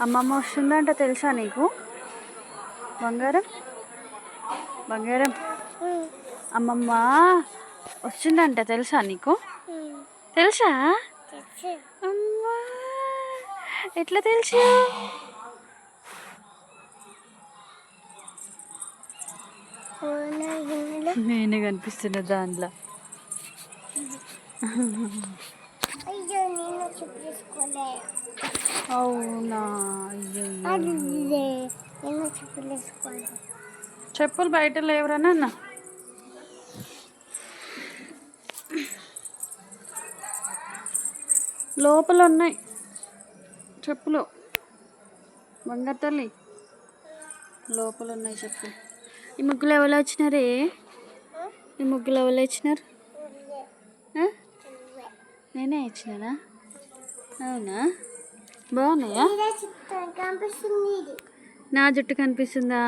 అమ్మమ్మ వస్తుందంట తెలుసా నీకు? బంగారం బంగారం అమ్మమ్మ వస్తుందంట తెలుసా నీకు? తెలుసా? అమ్మా ఎట్లా తెలుసు? నేనే కనిపిస్తున్నా దాంట్లో. అవునా? చెప్పులు బయట లేవురా నాన్న. లోపల ఉన్నాయి చెప్పులు. బంగారు తల్లి లోపల ఉన్నాయి చెప్పులు. ఈ ముగ్గులు ఎవరు వచ్చినారే? ఈ ముగ్గులు ఎవరు వచ్చినారు? నేనే ఇచ్చినానా? అవునా? బాగున్నాయా? నా జుట్టు కనిపిస్తుందా?